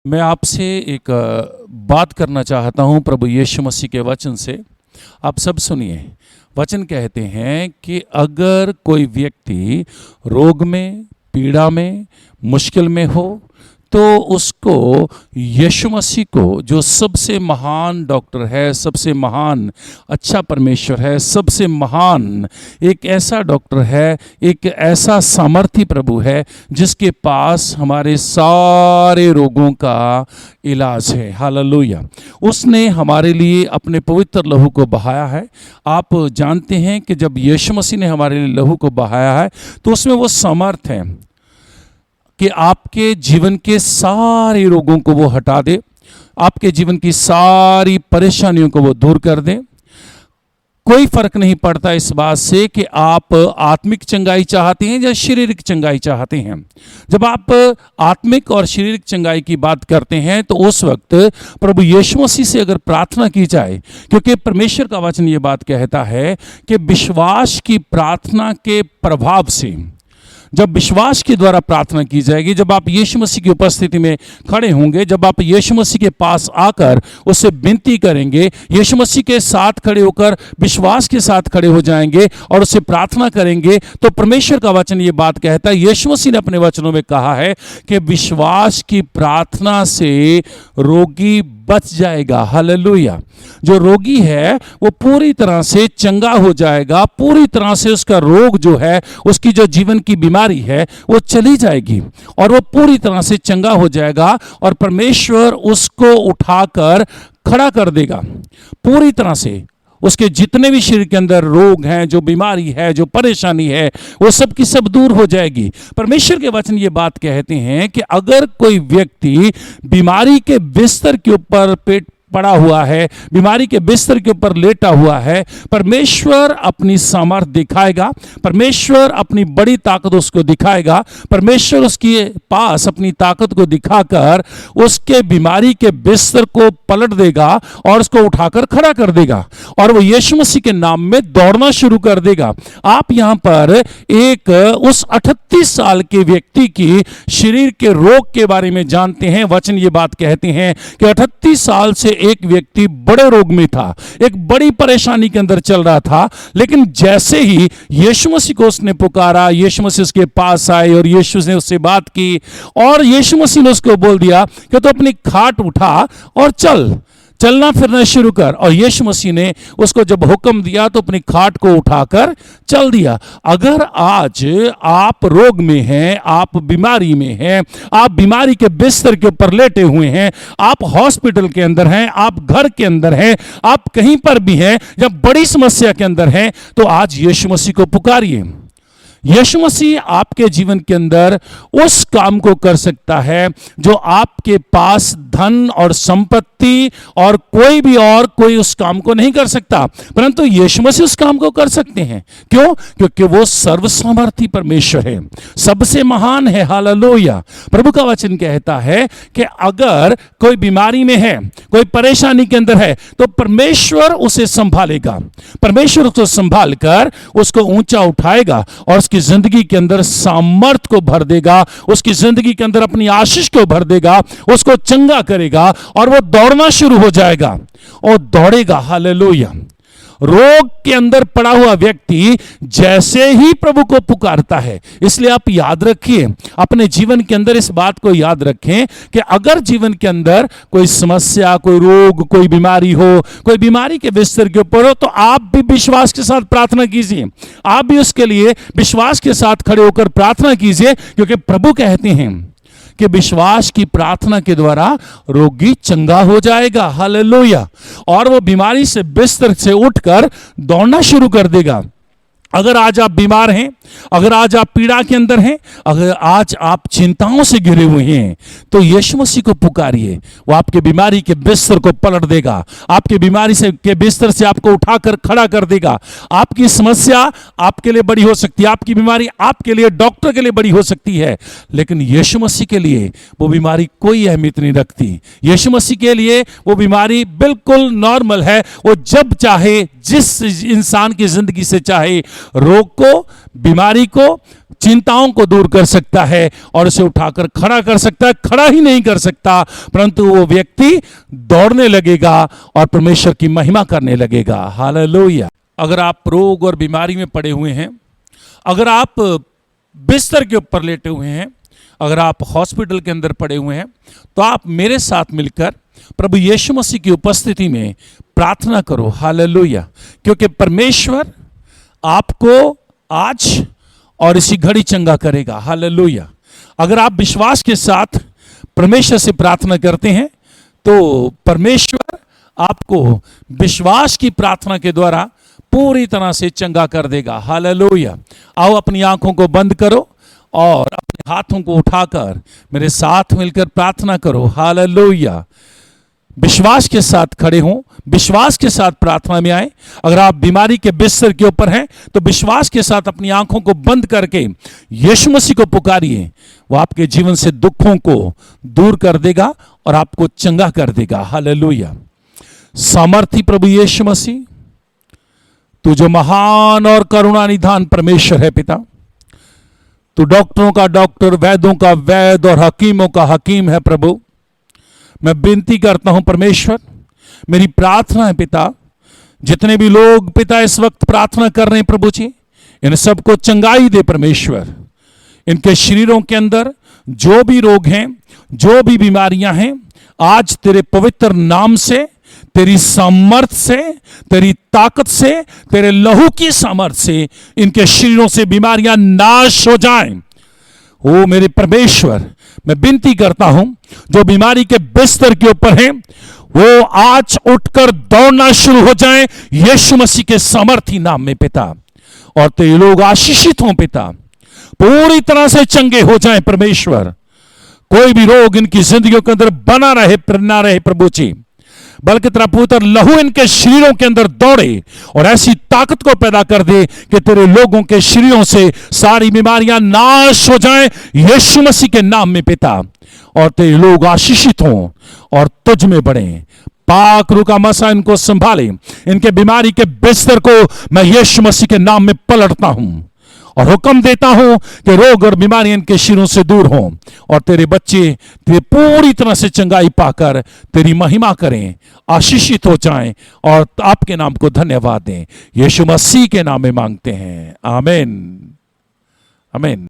मैं आपसे एक बात करना चाहता हूँ प्रभु यीशु मसीह के वचन से। आप सब सुनिए। वचन कहते हैं कि अगर कोई व्यक्ति रोग में, पीड़ा में, मुश्किल में हो तो उसको यीशु मसीह को, जो सबसे महान डॉक्टर है, सबसे महान अच्छा परमेश्वर है, सबसे महान एक ऐसा डॉक्टर है, एक ऐसा सामर्थी प्रभु है जिसके पास हमारे सारे रोगों का इलाज है। हालेलुया। उसने हमारे लिए अपने पवित्र लहू को बहाया है। आप जानते हैं कि जब यीशु मसीह ने हमारे लिए लहू को बहाया है तो उसमें वो सामर्थ है कि आपके जीवन के सारे रोगों को वो हटा दे, आपके जीवन की सारी परेशानियों को वो दूर कर दे। कोई फर्क नहीं पड़ता इस बात से कि आप आत्मिक चंगाई चाहते हैं या शारीरिक चंगाई चाहते हैं। जब आप आत्मिक और शारीरिक चंगाई की बात करते हैं तो उस वक्त प्रभु यीशु मसीह से अगर प्रार्थना की जाए, क्योंकि परमेश्वर का वचन ये बात कहता है कि विश्वास की प्रार्थना के प्रभाव से, जब विश्वास के द्वारा प्रार्थना की जाएगी, जब आप यीशु मसीह की उपस्थिति में खड़े होंगे, जब आप यीशु मसीह के पास आकर उससे विनती करेंगे, यीशु मसीह के साथ खड़े होकर विश्वास के साथ खड़े हो जाएंगे और उससे प्रार्थना करेंगे, तो परमेश्वर का वचन ये बात कहता है, यीशु मसीह ने अपने वचनों में कहा है कि विश्वास की प्रार्थना से रोगी बच जाएगा। हालेलुया। जो रोगी है वो पूरी तरह से चंगा हो जाएगा, पूरी तरह से उसका रोग जो है, उसकी जो जीवन की बीमारी है वो चली जाएगी और वो पूरी तरह से चंगा हो जाएगा और परमेश्वर उसको उठाकर खड़ा कर देगा। पूरी तरह से उसके जितने भी शरीर के अंदर रोग हैं, जो बीमारी है, जो परेशानी है, वो सब की सब दूर हो जाएगी। परमेश्वर के वचन ये बात कहते हैं कि अगर कोई व्यक्ति बीमारी के बिस्तर के ऊपर पेट पड़ा हुआ है, बीमारी के बिस्तर के ऊपर लेटा हुआ है, परमेश्वर अपनी सामर्थ दिखाएगा, परमेश्वर अपनी बड़ी ताकत उसको दिखाएगा, परमेश्वर उसके पास अपनी ताकत को दिखाकर उसके बीमारी के बिस्तर को पलट देगा और उसको उठाकर खड़ा कर देगा और वो यीशु मसीह के नाम में दौड़ना शुरू कर देगा। आप यहां पर एक उस 38 साल के व्यक्ति की शरीर के रोग के बारे में जानते हैं। वचन ये बात कहते हैं कि 38 साल से एक व्यक्ति बड़े रोग में था, एक बड़ी परेशानी के अंदर चल रहा था, लेकिन जैसे ही यीशु मसीह को उसने पुकारा, यीशु मसीह उसके पास आए और यीशु ने उससे बात की और यीशु मसीह ने उसको बोल दिया कि तो अपनी खाट उठा और चलना फिरना शुरू कर। और यीशु मसीह ने उसको जब हुक्म दिया तो अपनी खाट को उठाकर चल दिया। अगर आज आप रोग में हैं, आप बीमारी में हैं, आप बीमारी के बिस्तर के ऊपर लेटे हुए हैं, आप हॉस्पिटल के अंदर हैं, आप घर के अंदर हैं, आप कहीं पर भी हैं या बड़ी समस्या के अंदर हैं, तो आज यीशु मसीह को पुकारिए। यीशु मसीह आपके जीवन के अंदर उस काम को कर सकता है जो आपके पास धन और संपत्ति और कोई उस काम को नहीं कर सकता, परंतु यीशु मसीह उस काम को कर सकते हैं। क्यों? क्योंकि वो सर्वसामर्थी परमेश्वर है, सबसे महान है। हालेलुया। प्रभु का वचन कहता है कि अगर कोई बीमारी में है, कोई परेशानी के अंदर है, तो परमेश्वर उसे संभालेगा, परमेश्वर उसको संभाल कर उसको ऊंचा उठाएगा और उसकी जिंदगी के अंदर सामर्थ को भर देगा, उसकी जिंदगी के अंदर अपनी आशीष को भर देगा, उसको चंगा करेगा और वो दौड़ना शुरू हो जाएगा और दौड़ेगा। हालेलुया। रोग के अंदर पड़ा हुआ व्यक्ति जैसे ही प्रभु को पुकारता है, इसलिए आप याद रखिए, अपने जीवन के अंदर इस बात को याद रखें कि अगर जीवन के अंदर कोई समस्या, कोई रोग, कोई बीमारी हो, कोई बीमारी के बिस्तर के ऊपर हो, तो आप भी विश्वास के साथ प्रार्थना कीजिए, आप भी उसके लिए विश्वास के साथ खड़े होकर प्रार्थना कीजिए, क्योंकि प्रभु कहते हैं कि विश्वास की प्रार्थना के द्वारा रोगी चंगा हो जाएगा। हालेलुया। और वो बीमारी से बिस्तर से उठकर दौड़ना शुरू कर देगा। अगर आज आप बीमार हैं, अगर आज आप पीड़ा के अंदर हैं, अगर आज आप चिंताओं से घिरे हुए हैं, तो यीशु मसीह को पुकारिए, वो आपके बीमारी के बिस्तर को पलट देगा, आपके बीमारी से के बिस्तर से आपको उठाकर खड़ा कर देगा। आपकी समस्या आपके लिए बड़ी हो सकती है, आपकी बीमारी आपके लिए, डॉक्टर के लिए बड़ी हो सकती है, लेकिन यीशु मसीह के लिए वो बीमारी कोई अहमियत नहीं रखती। यीशु मसीह के लिए वो बीमारी बिल्कुल नॉर्मल है। वो जब चाहे, जिस इंसान की जिंदगी से चाहे, रोग को, बीमारी को, चिंताओं को दूर कर सकता है और उसे उठाकर खड़ा कर सकता है। खड़ा ही नहीं कर सकता, परंतु वो व्यक्ति दौड़ने लगेगा और परमेश्वर की महिमा करने लगेगा। हालेलुया। अगर आप रोग और बीमारी में पड़े हुए हैं, अगर आप बिस्तर के ऊपर लेटे हुए हैं, अगर आप हॉस्पिटल के अंदर पड़े हुए हैं, तो आप मेरे साथ मिलकर प्रभु यीशु मसीह की उपस्थिति में प्रार्थना करो। हालेलुया। क्योंकि परमेश्वर आपको आज और इसी घड़ी चंगा करेगा। हालेलुया। अगर आप विश्वास के साथ परमेश्वर से प्रार्थना करते हैं तो परमेश्वर आपको विश्वास की प्रार्थना के द्वारा पूरी तरह से चंगा कर देगा। हालेलुया। आओ अपनी आंखों को बंद करो और अपने हाथों को उठाकर मेरे साथ मिलकर प्रार्थना करो। हालेलुया। विश्वास के साथ खड़े हों, विश्वास के साथ प्रार्थना में आए। अगर आप बीमारी के बिस्तर के ऊपर हैं तो विश्वास के साथ अपनी आंखों को बंद करके यीशु मसीह को पुकारिए। वो आपके जीवन से दुखों को दूर कर देगा और आपको चंगा कर देगा। हालेलुया। सामर्थी प्रभु यीशु मसीह, तू जो महान और करुणा निधान परमेश्वर है पिता, तू डॉक्टरों का डॉक्टर, वैद्यों का वैद्य और हकीमों का हकीम है प्रभु। मैं विनती करता हूं परमेश्वर, मेरी प्रार्थना है पिता, जितने भी लोग पिता इस वक्त प्रार्थना कर रहे हैं प्रभु जी, इन सबको चंगाई दे परमेश्वर। इनके शरीरों के अंदर जो भी रोग हैं, जो भी बीमारियां हैं, आज तेरे पवित्र नाम से, तेरी सामर्थ से, तेरी ताकत से, तेरे लहू की सामर्थ से इनके शरीरों से बीमारियां नाश हो जाएं। ओ मेरे परमेश्वर, मैं विनती करता हूं जो बीमारी के बिस्तर के ऊपर हैं वो आज उठकर दौड़ना शुरू हो जाएं यीशु मसीह के सामर्थी नाम में पिता। और तेरे लोग आशीषित हों पिता, पूरी तरह से चंगे हो जाएं परमेश्वर। कोई भी रोग इनकी जिंदगियों के अंदर बना रहे ना रहे प्रभु जी, बल्कि तेरा पवित्र लहू इनके शरीरों के अंदर दौड़े और ऐसी ताकत को पैदा कर दे कि तेरे लोगों के शरीरों से सारी बीमारियां नाश हो जाएं यीशु मसीह के नाम में पिता। और तेरे लोग आशीषित हों और तुझ में बढ़ें। पाक रूह का मसा इनको संभाले। इनके बीमारी के बिस्तर को मैं यीशु मसीह के नाम में पलटता हूं और हुक्म देता हूं कि रोग और बीमारी इनके शरीरों से दूर हों और तेरे बच्चे तेरे पूरी तरह से चंगाई पाकर तेरी महिमा करें, आशीषित हो जाएं और आपके नाम को धन्यवाद दें। यीशु मसीह के नाम में मांगते हैं, आमीन, आमीन।